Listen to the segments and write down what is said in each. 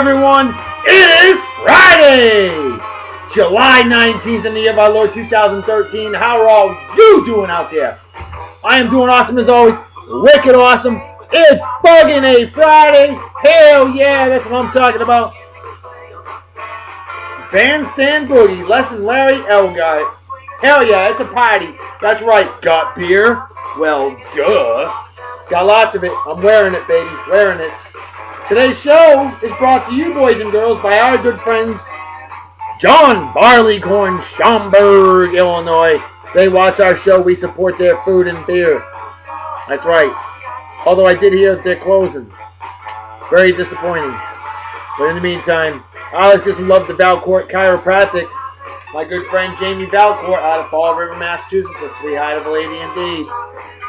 everyone. It is Friday, July 19th in the year of our Lord 2013. How are all you doing out there? I am doing awesome as always. Wicked awesome. It's bugging a Friday. Hell yeah, that's what I'm talking about. Bandstand Boogie, Lesson Larry Elgart. Hell yeah, it's a party. That's right, got beer? Well, duh. Got lots of it. I'm wearing it, baby. Wearing it. Today's show is brought to you, boys and girls, by our good friends, John Barleycorn, Schaumburg, Illinois. They watch our show. We support their food and beer. That's right. Although I did hear they're closing. Very disappointing. But in the meantime, I always just love the Valcourt Chiropractic. My good friend Jamie Valcourt out of Fall River, Massachusetts. A sweetheart of a lady indeed.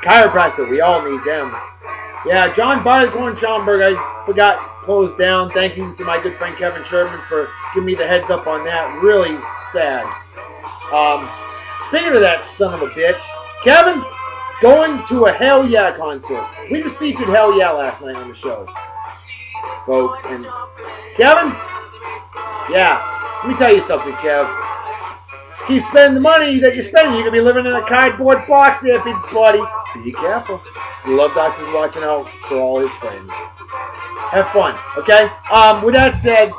Chiropractor. We all need them. Yeah, John Barleycorn, Schaumburg, I forgot, closed down. Thank you to my good friend Kevin Sherman for giving me the heads up on that. Really sad. Speaking of that son of a bitch, Kevin, going to a Hell Yeah concert. We just featured Hell Yeah last night on the show, folks. And Kevin, yeah, let me tell you something, Kev. Keep spending the money that you're spending. You're going to be living in a cardboard box there, big buddy. Be careful. The Love Doctor's watching out for all his friends. Have fun, okay? With that said,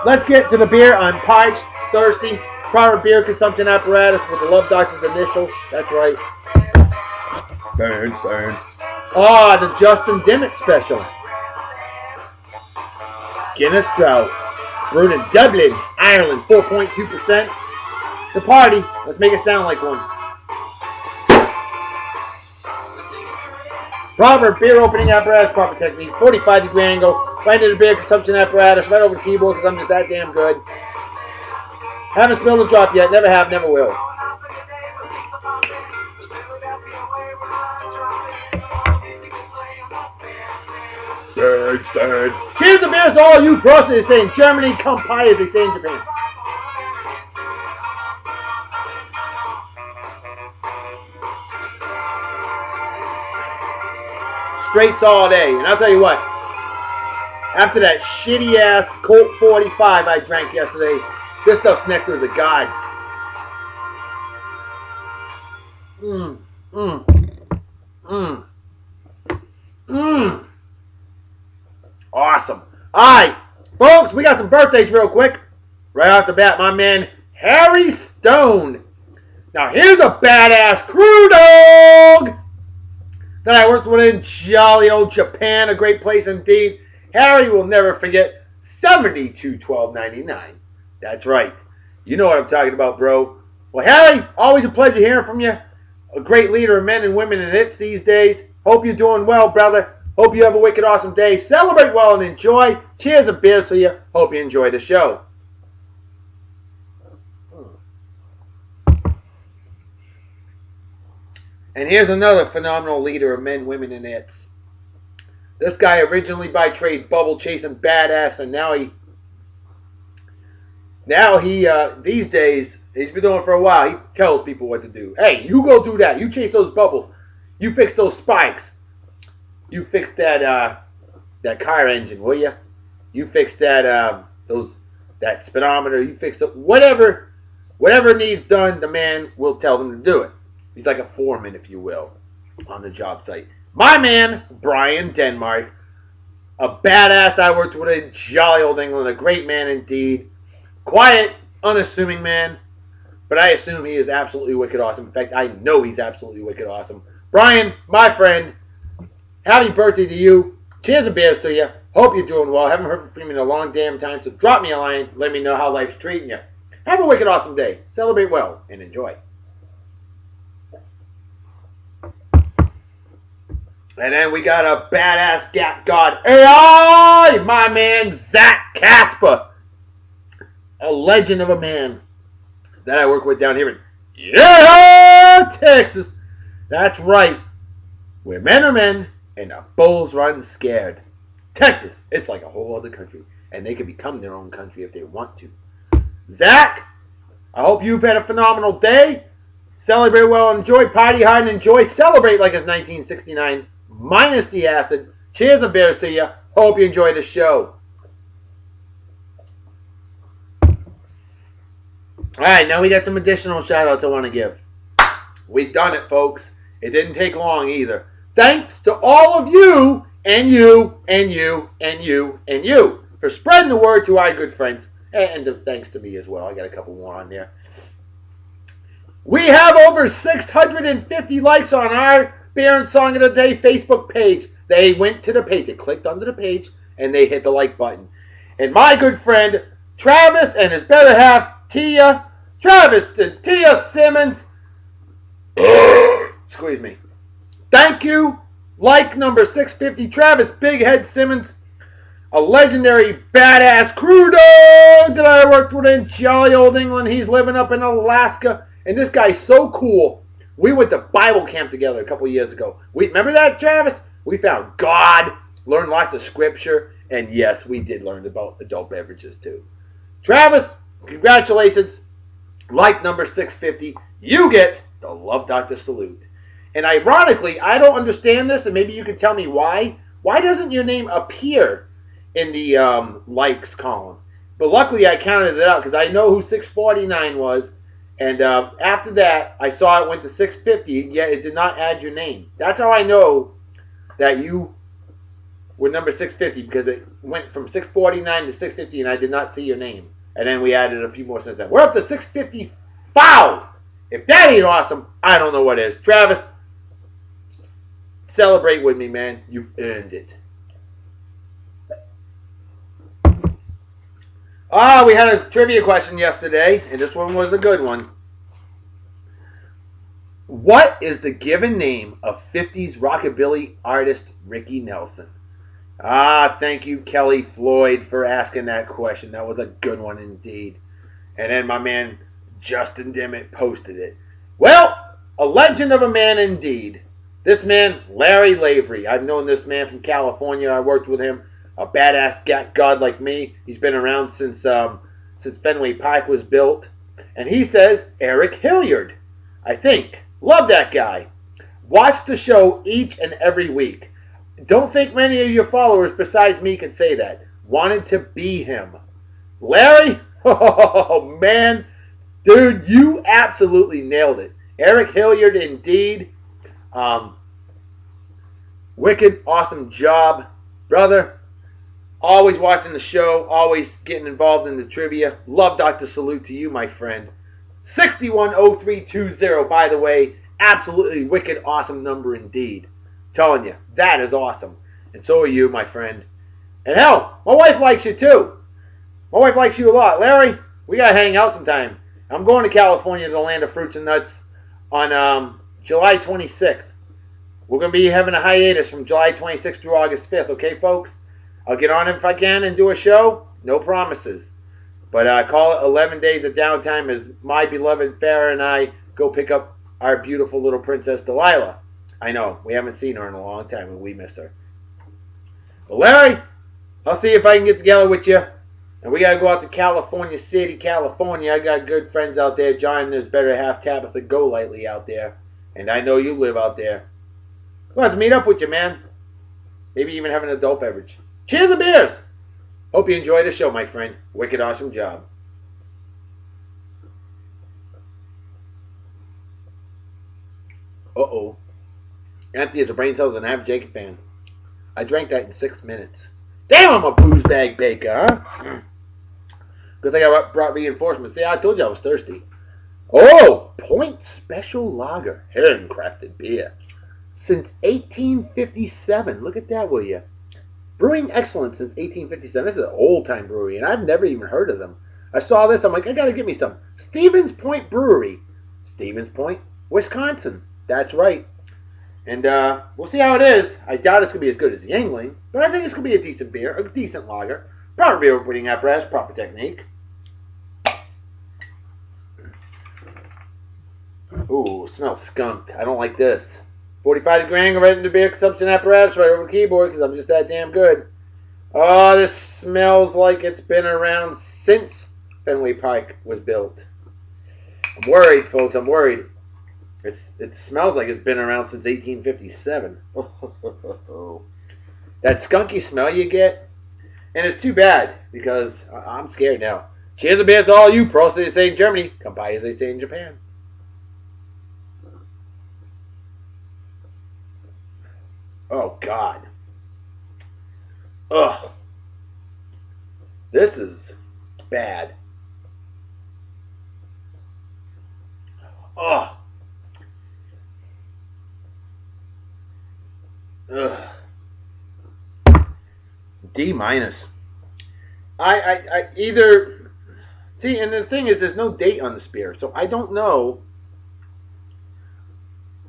let's get to the beer. I'm parched, thirsty. Proper beer consumption apparatus with the Love Doctor's initials. That's right. Stand. Ah, the Justin Dimmitt special. Guinness Drought. Brewed in Dublin, Ireland, 4.2%. It's a party. Let's make it sound like one. Proper beer opening apparatus, proper technique, 45-degree angle, right into the beer consumption apparatus, right over the keyboard because I'm just that damn good. Haven't spilled a drop yet, never have, never will. Stand. Cheers to beers to all you pros, they say in Germany, come pie as they say in Japan. Straight solid A. And I'll tell you what, after that shitty ass Colt 45 I drank yesterday, this stuff's nectar of the gods. Awesome. Alright, folks, we got some birthdays real quick. Right off the bat, my man Harry Stone. Now here's a badass crew dog that I worked with in jolly old Japan, a great place indeed. Harry will never forget 72-12-99. That's right. You know what I'm talking about, bro. Well, Harry, always a pleasure hearing from you. A great leader of men and women in it these days. Hope you're doing well, brother. Hope you have a wicked awesome day. Celebrate well and enjoy. Cheers and beers to you. Hope you enjoy the show. And here's another phenomenal leader of men, women, and its. This guy originally by trade bubble chasing badass, and now he these days, he's been doing it for a while. He tells people what to do. Hey, you go do that. You chase those bubbles. You fix those spikes. You fix that car engine, will you? You fix that that speedometer. You fix it. Whatever needs done, the man will tell them to do it. He's like a foreman, if you will, on the job site. My man, Brian Denmark, a badass I worked with in jolly old England, a great man indeed. Quiet, unassuming man, but I assume he is absolutely wicked awesome. In fact, I know he's absolutely wicked awesome. Brian, my friend, happy birthday to you. Cheers and beers to you. Hope you're doing well. Haven't heard from you in a long damn time, so drop me a line. Let me know how life's treating you. Have a wicked awesome day. Celebrate well and enjoy. And then we got a badass god AI, my man Zach Caspa, a legend of a man that I work with down here in Texas. That's right, where men are men and the bulls run scared. Texas, it's like a whole other country, and they can become their own country if they want to. Zach, I hope you've had a phenomenal day. Celebrate well, enjoy, party hard, and enjoy. Celebrate like it's 1969. Minus the acid. Cheers and beers to you. Hope you enjoy the show. All right, now we got some additional shout-outs I want to give. We've done it, folks. It didn't take long either. Thanks to all of you and you and you and you and you for spreading the word to our good friends. And thanks to me as well. I got a couple more on there. We have over 650 likes on our Beer and Song of the Day Facebook page. They went to the page. They clicked onto the page and they hit the like button. And my good friend Travis and his better half Tia. Travis and Tia Simmons. Excuse me. Thank you. Like number 650, Travis Big Head Simmons, a legendary badass crew dog that I worked with in jolly old England. He's living up in Alaska, and this guy's so cool. We went to Bible camp together a couple years ago. Remember that, Travis? We found God, learned lots of scripture, and yes, we did learn about adult beverages too. Travis, congratulations. Like number 650, you get the Love Doctor salute. And ironically, I don't understand this, and maybe you can tell me why. Why doesn't your name appear in the likes column? But luckily, I counted it out because I know who 649 was. And after that, I saw it went to 650, yet it did not add your name. That's how I know that you were number 650, because it went from 649 to 650, and I did not see your name. And then we added a few more since then. We're up to 655. If that ain't awesome, I don't know what is. Travis, celebrate with me, man. You've earned it. We had a trivia question yesterday, and this one was a good one. What is the given name of 50s rockabilly artist Ricky Nelson? Thank you, Kelly Floyd, for asking that question. That was a good one indeed. And then my man Justin Dimmitt posted it. Well, a legend of a man indeed. This man, Larry Lavery. I've known this man from California. I worked with him. A badass god like me. He's been around since Fenway Park was built. And he says Eric Hilliard. I think. Love that guy. Watch the show each and every week. Don't think many of your followers besides me can say that. Wanted to be him. Larry? Oh, man. Dude, you absolutely nailed it. Eric Hilliard, indeed. Wicked, awesome job. Brother, always watching the show. Always getting involved in the trivia. Love Dr. Salute to you, my friend. 610320, by the way. Absolutely wicked, awesome number indeed. Telling you, that is awesome. And so are you, my friend. And hell, my wife likes you too. My wife likes you a lot. Larry, we got to hang out sometime. I'm going to California, to the land of fruits and nuts, on July 26th. We're going to be having a hiatus from July 26th through August 5th, okay, folks? I'll get on if I can and do a show. No promises. But I call it 11 days of downtime as my beloved Farrah and I go pick up our beautiful little princess Delilah. I know, we haven't seen her in a long time and we miss her. But Larry, I'll see if I can get together with you. And we got to go out to California City, California. I got good friends out there. John and his better half, Tabitha Golightly, out there. And I know you live out there. We'll have to meet up with you, man. Maybe even have an adult beverage. Cheers and beers! Hope you enjoyed the show, my friend. Wicked awesome job. Uh-oh. Empty as a brain cells and half Jacob fan. I drank that in 6 minutes. Damn, I'm a booze bag baker, huh? Good thing I brought reinforcements. See, I told you I was thirsty. Oh, Point Special Lager. Handcrafted beer. Since 1857. Look at that, will you? Brewing excellence since 1857. This is an old-time brewery, and I've never even heard of them. I saw this. I'm like, I got to get me some. Stevens Point Brewery. Stevens Point, Wisconsin. That's right. And we'll see how it is. I doubt it's going to be as good as the Yingling, but I think it's going to be a decent beer, a decent lager. Proper beer opening apparatus, proper technique. Ooh, it smells skunked. I don't like this. 45 degree angle right into beer consumption apparatus right over the keyboard because I'm just that damn good. Oh, this smells like it's been around since Fenway Park was built. I'm worried, folks. I'm worried. It smells like it's been around since 1857. That skunky smell you get. And it's too bad because I'm scared now. Cheers and beers to all you pros, as they say in Germany. Come by, as they say in Japan. Oh, God. Ugh. This is bad. Ugh. Ugh. D minus. I either see, and the thing is, there's no date on this beer, so I don't know.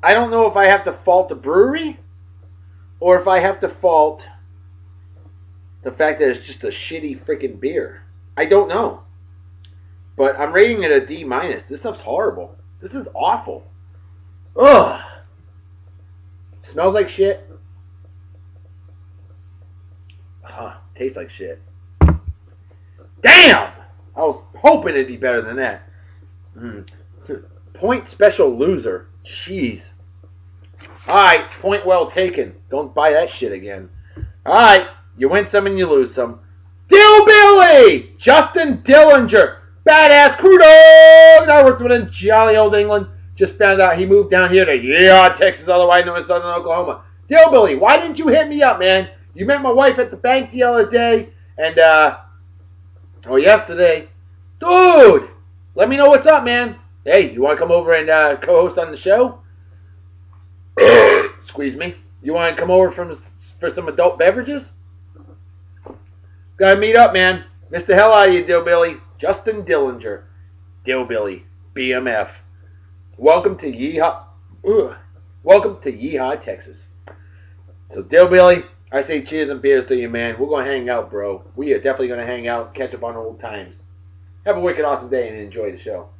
I don't know if I have to fault the brewery, or if I have to fault the fact that it's just a shitty freaking beer. I don't know, but I'm rating it a D minus. This stuff's horrible. This is awful. Ugh. Smells like shit. Tastes like shit. Damn! I was hoping it'd be better than that. Point special loser. Jeez. Alright, point well taken. Don't buy that shit again. Alright, you win some and you lose some. Dillbilly! Justin Dillinger. Badass crew dog! I worked with him in jolly old England. Just found out he moved down here to Texas, otherwise known as Southern Oklahoma. Dillbilly, why didn't you hit me up, man? You met my wife at the bank the other day, and, yesterday. Dude, let me know what's up, man. Hey, you want to come over and co-host on the show? Squeeze me. You want to come over for some adult beverages? Gotta meet up, man. Missed the hell out of you, Dillbilly. Justin Dillinger. Dillbilly. BMF. Welcome to Yeehaw, Texas. So, Dillbilly, I say cheers and beers to you, man. We're going to hang out, bro. We are definitely going to hang out, catch up on old times. Have a wicked awesome day and enjoy the show.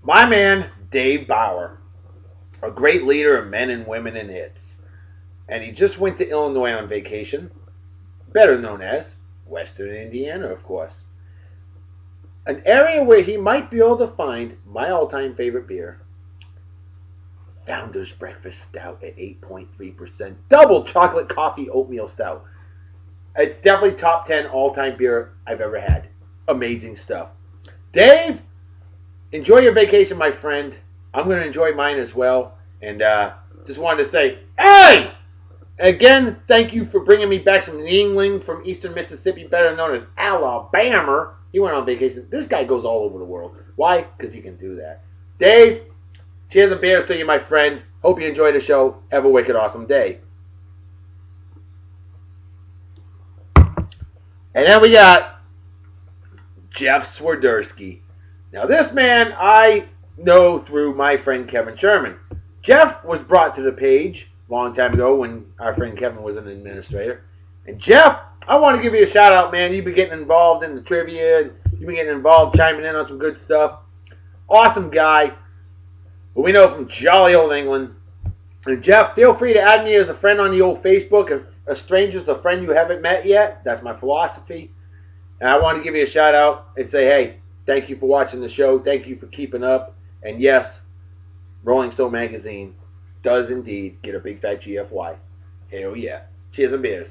My man, Dave Bauer. A great leader of men and women in hits. And he just went to Illinois on vacation. Better known as Western Indiana, of course. An area where he might be able to find my all-time favorite beer. Founder's Breakfast Stout at 8.3%. Double chocolate coffee oatmeal stout. It's definitely top 10 all-time beer I've ever had. Amazing stuff. Dave, enjoy your vacation, my friend. I'm going to enjoy mine as well. And just wanted to say, hey! Again, thank you for bringing me back some Yingling from Eastern Mississippi, better known as Alabama. He went on vacation. This guy goes all over the world. Why? Because he can do that. Dave, cheers and beers to you, my friend. Hope you enjoy the show. Have a wicked awesome day. And then we got Jeff Swiderski. Now this man I know through my friend Kevin Sherman. Jeff was brought to the page a long time ago when our friend Kevin was an administrator. And Jeff, I want to give you a shout out, man. You've been getting involved in the trivia. You've been getting involved, chiming in on some good stuff. Awesome guy. But we know from jolly old England. And Jeff, feel free to add me as a friend on the old Facebook. If a stranger's a friend you haven't met yet, that's my philosophy. And I want to give you a shout out and say, hey, thank you for watching the show. Thank you for keeping up. And yes, Rolling Stone Magazine does indeed get a big fat GFY. Hell yeah. Cheers and beers.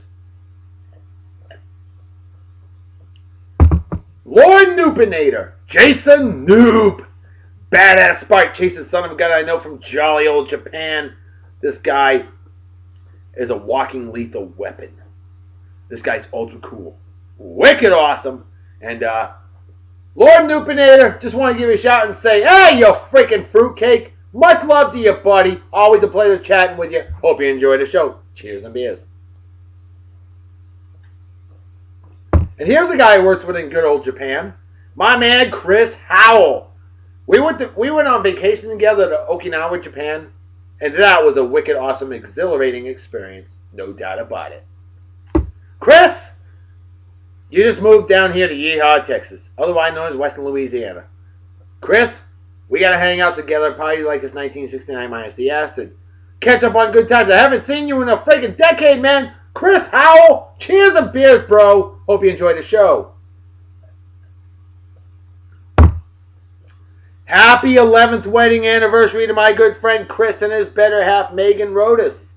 Lord Newpinator, Jason Noob. Badass Spike chasing son of a gun I know from jolly old Japan. This guy is a walking lethal weapon. This guy's ultra cool. Wicked awesome. And Lord Newpinator, just want to give you a shout and say, hey, you freaking fruitcake. Much love to you, buddy. Always a pleasure chatting with you. Hope you enjoy the show. Cheers and beers. And here's a guy I worked with in good old Japan. My man, Chris Howell. We went on vacation together to Okinawa, Japan. And that was a wicked, awesome, exhilarating experience. No doubt about it. Chris, you just moved down here to Yeehaw, Texas. Otherwise known as Western Louisiana. Chris, we got to hang out together probably like it's 1969 minus the acid. Catch up on good times. I haven't seen you in a freaking decade, man. Chris Howell, cheers and beers, bro. Hope you enjoyed the show. Happy 11th wedding anniversary to my good friend Chris and his better half, Megan Rodas.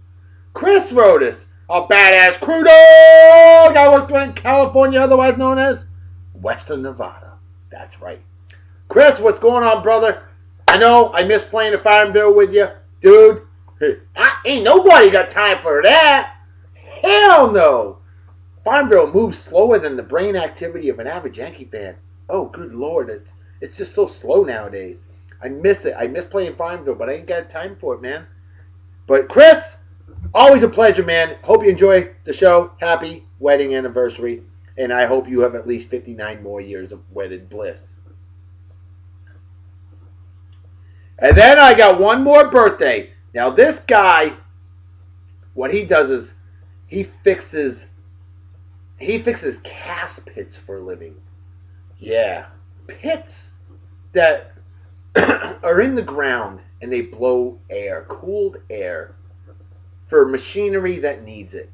Chris Rodas, a badass crew dog. I worked in California, otherwise known as Western Nevada. That's right. Chris, what's going on, brother? I know I miss playing the Farmville with you. Dude, ain't nobody got time for that. Hell no. Farmville moves slower than the brain activity of an average Yankee fan. Oh, good Lord. It's just so slow nowadays. I miss it. I miss playing Farmville, but I ain't got time for it, man. But Chris, always a pleasure, man. Hope you enjoy the show. Happy wedding anniversary. And I hope you have at least 59 more years of wedded bliss. And then I got one more birthday. Now this guy, what he does is he fixes cast pits for a living. Yeah, pits that are in the ground and they blow air, cooled air, for machinery that needs it.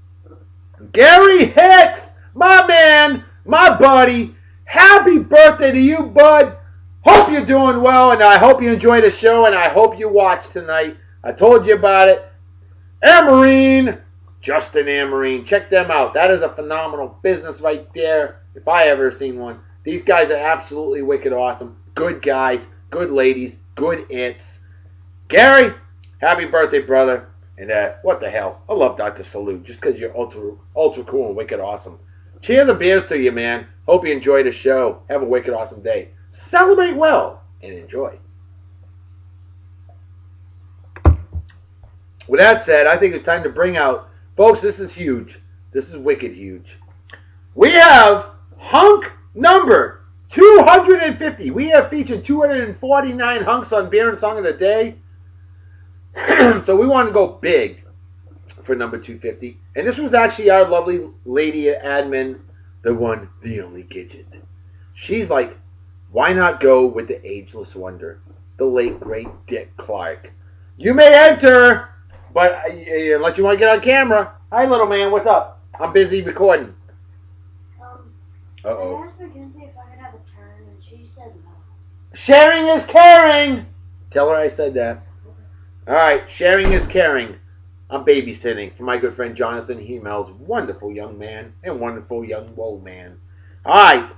Gary Hicks, my man, my buddy, happy birthday to you, bud. Hope you're doing well, and I hope you enjoy the show, and I hope you watch tonight. I told you about it. Amarine, Justin Amarine, check them out. That is a phenomenal business right there, if I ever seen one. These guys are absolutely wicked awesome. Good guys, good ladies, good its. Gary, happy birthday, brother. And what the hell? I love Dr. Salute just because you're ultra cool and wicked awesome. Cheers and beers to you, man. Hope you enjoy the show. Have a wicked awesome day. Celebrate well and enjoy. With that said, I think it's time to bring out, folks, this is huge. This is wicked huge. We have hunk number 250. We have featured 249 hunks on Beer and Song of the Day. So we want to go big for number 250. And this was actually our lovely lady admin, the one, the only Gidget. She's like, why not go with the ageless wonder, the late, great Dick Clark? You may enter, but unless you want to get on camera. Hi, little man. What's up? I'm busy recording. Uh-oh. I asked Mackenzie if I could have a turn, and she said no. Sharing is caring. Tell her I said that. All right, sharing is caring. I'm babysitting for my good friend Jonathan Hemel's wonderful young man and wonderful young woe man. All right,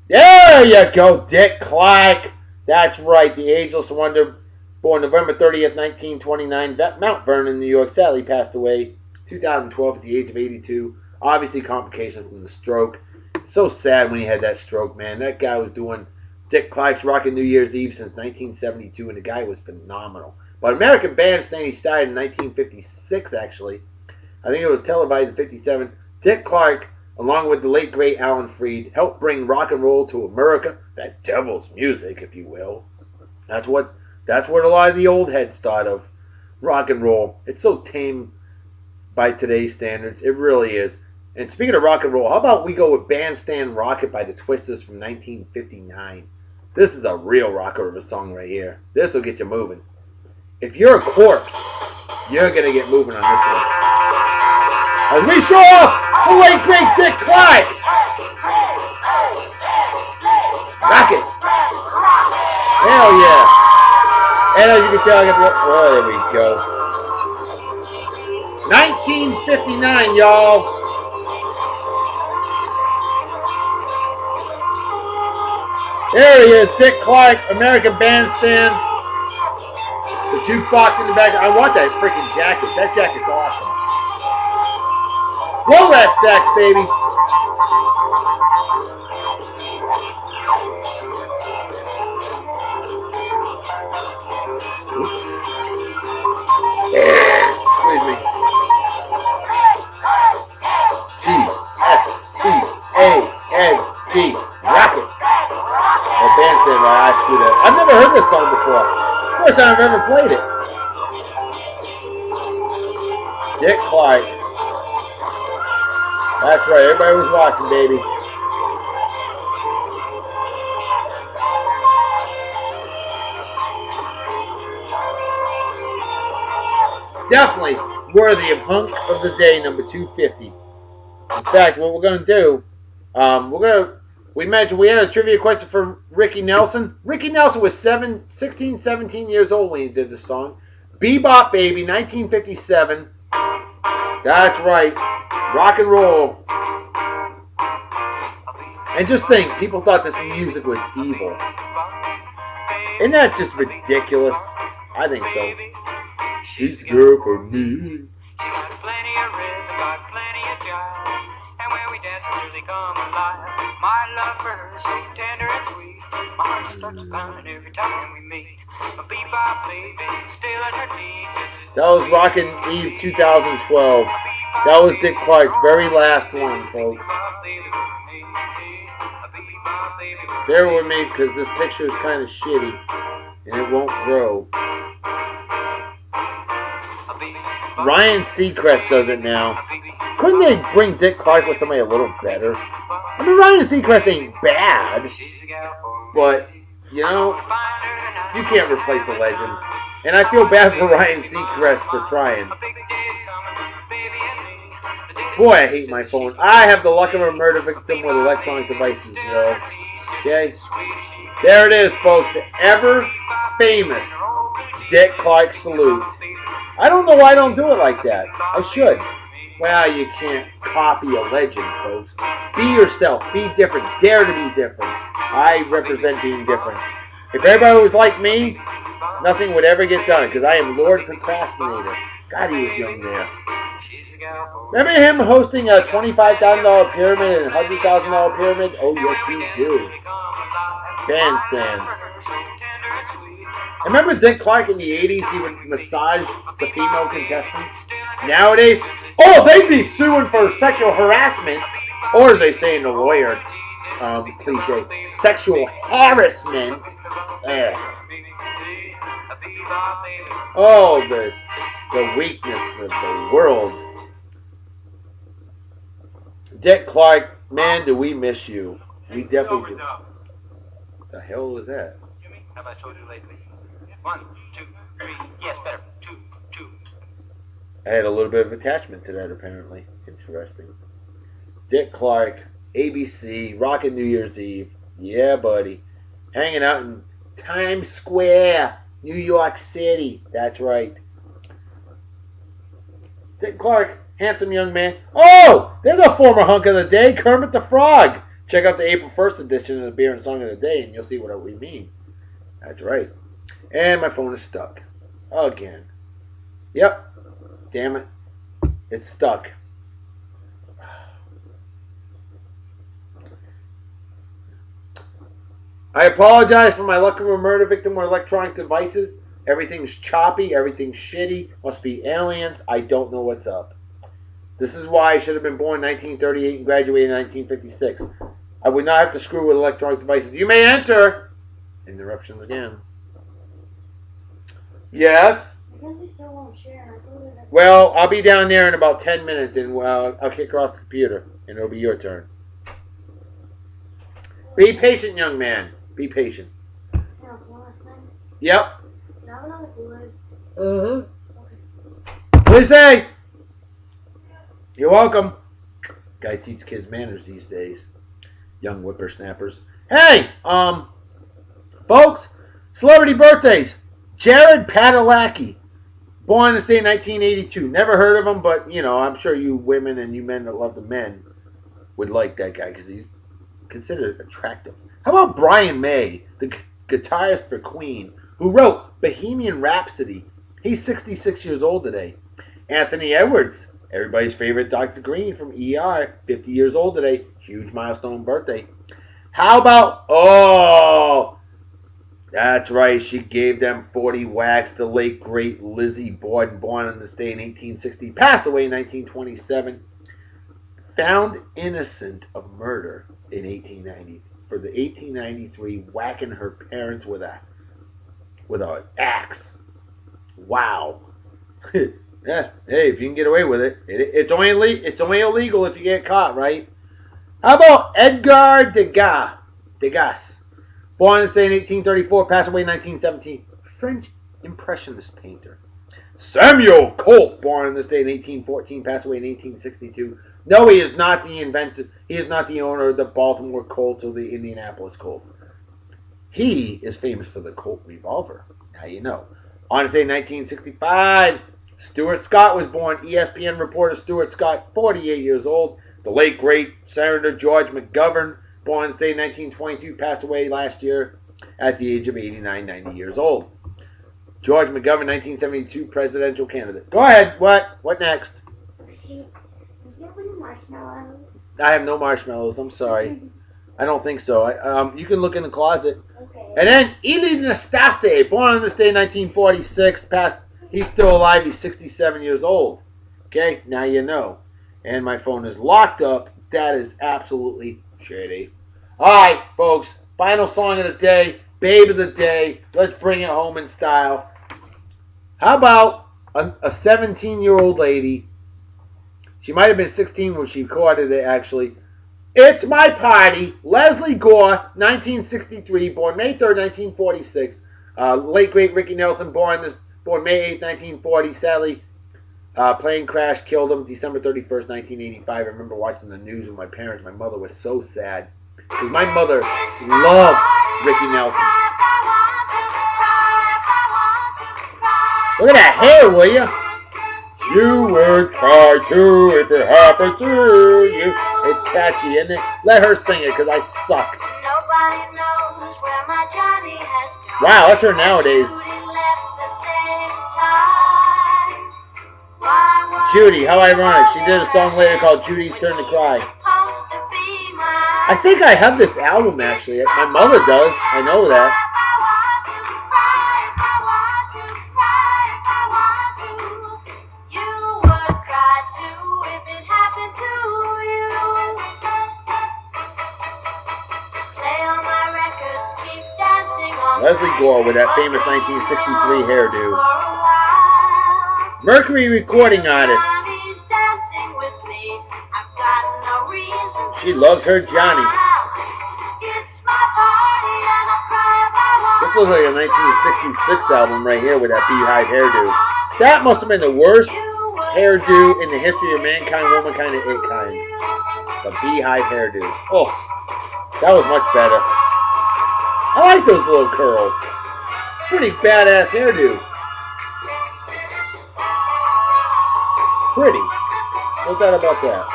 there you go, Dick Clark. That's right, the ageless wonder, born November 30th, 1929, Mount Vernon, New York. Sadly passed away 2012 at the age of 82. Obviously, complications from the stroke. So sad when he had that stroke, man. That guy was doing Dick Clark's Rockin' New Year's Eve since 1972, and the guy was phenomenal. But American Bandstand, he started in 1956, actually. I think it was televised in 57. Dick Clark, along with the late, great Alan Freed, helped bring rock and roll to America. That devil's music, if you will. That's what a lot of the old heads thought of rock and roll. It's so tame by today's standards. It really is. And speaking of rock and roll, how about we go with Bandstand Rocket by the Twisters from 1959. This is a real rocker of a song right here. This will get you moving. If you're a corpse, you're going to get moving on this one. As we show off the late, great Dick Clark. Rock it. Hell yeah. And as you can tell, I got the... Oh, there we go. 1959, y'all. There he is, Dick Clark, American Bandstand. The jukebox in the back. I want that freaking jacket. That jacket's awesome. Roll that sax, baby. Oops. Excuse me. D-S-T-A-N-T. Rocket. Oh, Bandstand, right? I screwed up. I've never heard this song before. First time I've ever played it. Dick Clark. That's right, everybody was watching, baby. Definitely worthy of hunk of the day, number 250. In fact, what we're going to do, we mentioned we had a trivia question for Ricky Nelson. Ricky Nelson was 16, 17 years old when he did this song. Bebop Baby, 1957. That's right. Rock and roll. And just think, people thought this music was evil. Isn't that just ridiculous? I think so. She's the girl for me. She got plenty of rhythm, got plenty of jive. And when we dance, we really come alive. My love for her is so tender and sweet. My heart starts to pound every time we meet. A bebop baby, still at her knees. That was Rockin' Eve 2012. That was Dick Clark's very last one, folks. Bear with me because this picture is kind of shitty and it won't grow. Ryan Seacrest does it now. Couldn't they bring Dick Clark with somebody a little better? I mean, Ryan Seacrest ain't bad, but, you know, you can't replace a legend. And I feel bad for Ryan Seacrest for trying. Boy, I hate my phone. I have the luck of a murder victim with electronic devices, yo. Okay? There it is, folks. The ever famous Dick Clark salute. I don't know why I don't do it like that. I should. Well, you can't copy a legend, folks. Be yourself. Be different. Dare to be different. I represent being different. If everybody was like me, nothing would ever get done because I am Lord Procrastinator. God, he was young there. Remember him hosting a $25,000 pyramid and $100,000 pyramid? Oh, yes, you do. Bandstand. Remember Dick Clark in the 80s? He would massage the female contestants. Nowadays, oh, they'd be suing for sexual harassment, or as they say in the lawyer cliche, sexual harassment. Ugh. Oh, the weakness of the world. Dick Clark, man, do we miss you. We definitely do. The hell was that? Jimmy, have I told you lately? 1, 2, 3. Yes, better. 2, 2. I had a little bit of attachment to that, apparently. Interesting. Dick Clark, ABC, rockin' New Year's Eve. Yeah, buddy. Hanging out in Times Square, New York City. That's right. Dick Clark, handsome young man. Oh, there's a former hunk of the day, Kermit the Frog. Check out the April 1st edition of the Beer and Song of the Day, and you'll see what we mean. That's right. And my phone is stuck. Again. Yep. Damn it. It's stuck. I apologize for my luck of a murder victim with electronic devices. Everything's choppy. Everything's shitty. Must be aliens. I don't know what's up. This is why I should have been born in 1938 and graduated in 1956. I would not have to screw with electronic devices. You may enter. Interruptions again. Yes? Mackenzie still won't share. I told her that. Well, I'll be down there in about 10 minutes and I'll kick her off the computer and it'll be your turn. Be patient, young man. Be patient. Yeah, one last thing. Yep. Can I have another Kool-Aid? Mm-hmm. Okay. What do you say? You're welcome. Guy teach kids manners these days. Young whippersnappers. Hey, folks, celebrity birthdays. Jared Padalecki, born in the state in 1982. Never heard of him, but, you know, I'm sure you women and you men that love the men would like that guy because he's considered attractive. How about Brian May, the guitarist for Queen, who wrote Bohemian Rhapsody? He's 66 years old today. Anthony Edwards, everybody's favorite Dr. Green from ER, 50 years old today. Huge milestone birthday. How about, oh, that's right, she gave them 40 whacks. The late, great Lizzie Borden, born on this day in 1860, passed away in 1927. Found innocent of murder in 1890 for the 1893 whacking her parents with an axe. Wow. Yeah, hey, if you can get away with it, it's only illegal if you get caught, right? How about Edgar Degas, born in 1834, passed away in 1917, French impressionist painter. Samuel Colt, born in this day in 1814, passed away in 1862. No, he is not the inventor. He is not the owner of the Baltimore Colts or the Indianapolis Colts. He is famous for the Colt revolver. Now you know. On this day in 1965, Stuart Scott was born. ESPN reporter Stuart Scott, 48 years old. The late, great Senator George McGovern, born in, say, 1922, passed away last year at the age of 89, 90 years old. George McGovern, 1972 presidential candidate. Go ahead. What? What next? You get any marshmallows? I have no marshmallows. I'm sorry. I don't think so. You can look in the closet. Okay. And then Eli Nastase, born on this day, 1946, passed. He's still alive. He's 67 years old. Okay, now you know. And my phone is locked up. That is absolutely shitty. All right, folks. Final song of the day, Babe of the Day. Let's bring it home in style. How about a 17-year-old lady? She might have been 16 when she recorded it, actually. It's My Party. Lesley Gore, 1963, born May 3rd, 1946. Late great Ricky Nelson, born May 8th, 1940. Sadly, plane crash killed him December 31st, 1985. I remember watching the news with my parents. My mother was so sad because my mother loved Ricky Nelson. Look at that hair, will you? You would cry too if it happened to you. It's catchy, isn't it? Let her sing it, because I suck. Nobody knows where my Johnny has gone. Wow, that's her nowadays. Judy, how ironic. She did a song later called Judy's Turn to Cry. I think I have this album, actually. My mother does. I know that. Lesley Gore with that famous 1963 hairdo. Mercury recording artist. She loves her Johnny. This looks like a 1966 album right here with that beehive hairdo. That must have been the worst hairdo in the history of mankind, womankind, and it kind. The beehive hairdo. Oh, that was much better. I like those little curls. Pretty badass hairdo. Pretty. What's that about that?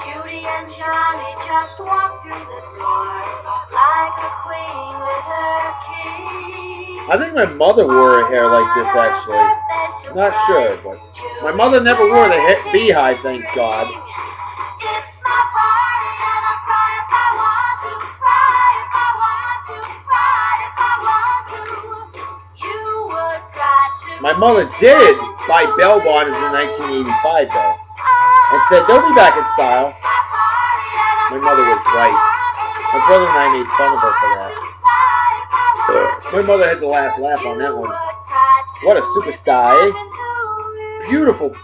Judy and Johnny just walked through the door like a queen with her king. I think my mother wore her hair like this, actually. Not sure, but my mother never wore the beehive, thank God. It's my party and I cry if I want to, cry if I want to, cry if I want to. You would cry too. My mother did buy bell bottoms in 1985, though, and said they'll be back in style. My mother was right. My brother and I made fun of her for that. My mother had the last laugh on that one. What a superstar, eh? Beautiful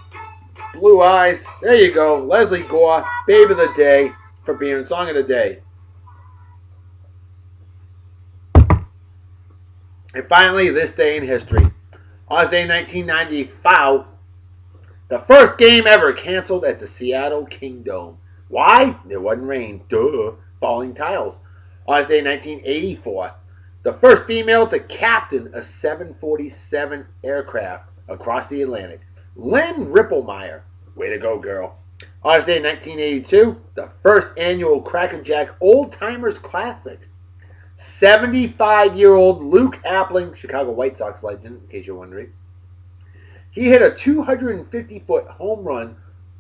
blue eyes. There you go. Lesley Gore, Babe of the Day, for being Song of the Day. And finally, this day in history. On this day in 1995, the first game ever canceled at the Seattle Kingdome. Why? There wasn't rain. Duh. Falling tiles. On this day in 1984, the first female to captain a 747 aircraft across the Atlantic. Lynn Ripplemeyer. Way to go, girl. On this day in 1982, the first annual Cracker Jack Old Timers Classic. 75-year-old Luke Appling, Chicago White Sox legend, in case you're wondering. He hit a 250-foot home run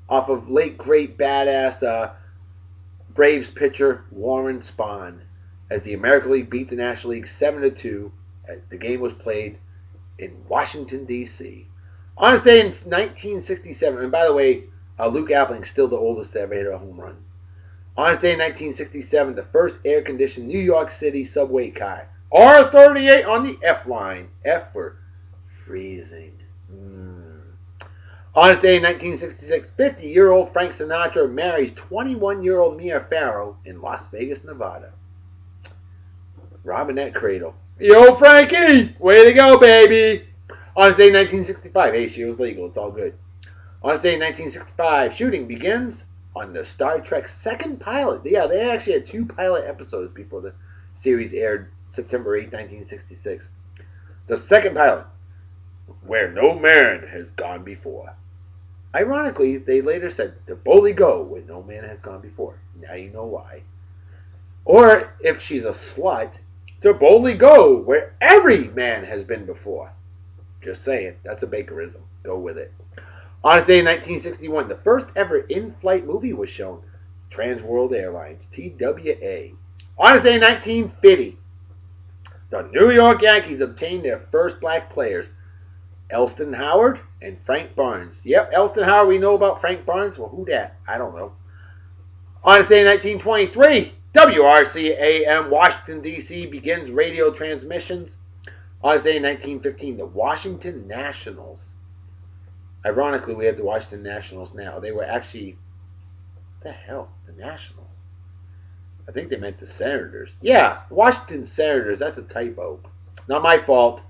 off of late great badass Braves pitcher Warren Spahn as the American League beat the National League 7-2. The game was played in Washington, D.C. On this day in 1967, and by the way, Luke Appling is still the oldest to ever hit a home run. On this day in 1967, the first air-conditioned New York City subway car, R38 on the F line. F for freezing. On this day in 1966, 50-year-old Frank Sinatra marries 21-year-old Mia Farrow in Las Vegas, Nevada. Robbing that cradle. Yo, Frankie! Way to go, baby! On this day in 1965, hey, she was legal. It's all good. On this day in 1965, shooting begins on the Star Trek second pilot. Yeah, they actually had 2 pilot episodes before the series aired September 8, 1966. The second pilot, Where No Man Has Gone Before. Ironically, they later said to boldly go where no man has gone before. Now you know why. Or, if she's a slut, to boldly go where every man has been before. Just saying, that's a Bakerism. Go with it. On this day in 1961, the first ever in-flight movie was shown. Trans World Airlines, TWA. On this day in 1950, the New York Yankees obtained their first black players, Elston Howard and Frank Barnes. Yep, Elston Howard, we know about Frank Barnes. Well, who dat? I don't know. On this day in 1923, WRCA-AM Washington, D.C. begins radio transmissions. On this day in 1915, the Washington Nationals. Ironically, we have the Washington Nationals now. They were actually, what the hell? The Nationals. I think they meant the Senators. Yeah, Washington Senators. That's a typo. Not my fault.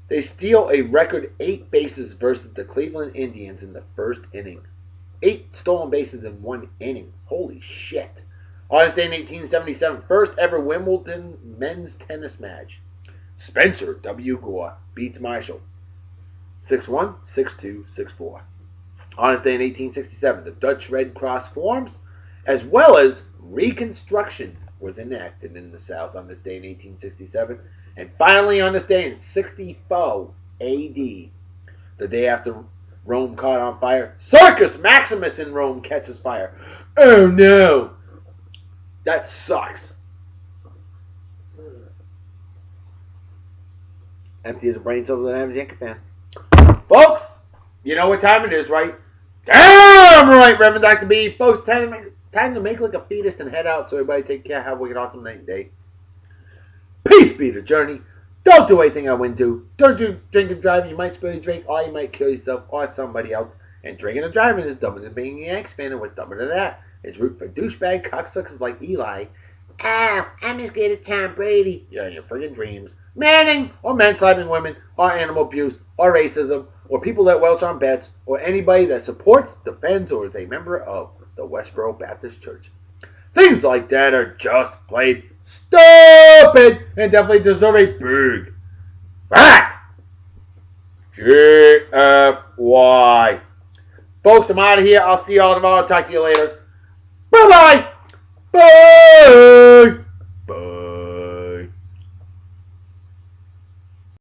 They steal a record 8 bases versus the Cleveland Indians in the first inning. 8 stolen bases in 1 inning. Holy shit. On this day in 1877, first ever Wimbledon men's tennis match. Spencer W. Gore beats Marshall. 6-1, 6-2, 6-4. On this day in 1867, the Dutch Red Cross forms, as well as Reconstruction was enacted in the South on this day in 1867. And finally, on this day in 64 A.D., the day after Rome caught on fire, Circus Maximus in Rome catches fire. Oh no! That sucks. Empty the brain cells of an Yankee fan. Folks, you know what time it is, right? Damn right, Reverend Dr. B. Folks, time to make like a fetus and head out, so everybody take care. Have a wicked awesome night and day. Peace be the journey. Don't do anything I wouldn't do. Don't do drink and drive. You might spill your drink, or you might kill yourself or somebody else. And drinking and driving is dumber than being an Yankees fan, and what's dumber than that is root for douchebag cocksuckers like Eli. Ow, I'm as good as Tom Brady. Yeah, in your friggin' dreams. Manning, or men-slapping women, or animal abuse, or racism, or people that welch on bets, or anybody that supports, defends, or is a member of the Westboro Baptist Church. Things like that are just plain stupid and definitely deserve a big fat GFY. Folks, I'm out of here. I'll see you all tomorrow. Talk to you later. Bye-bye. Bye.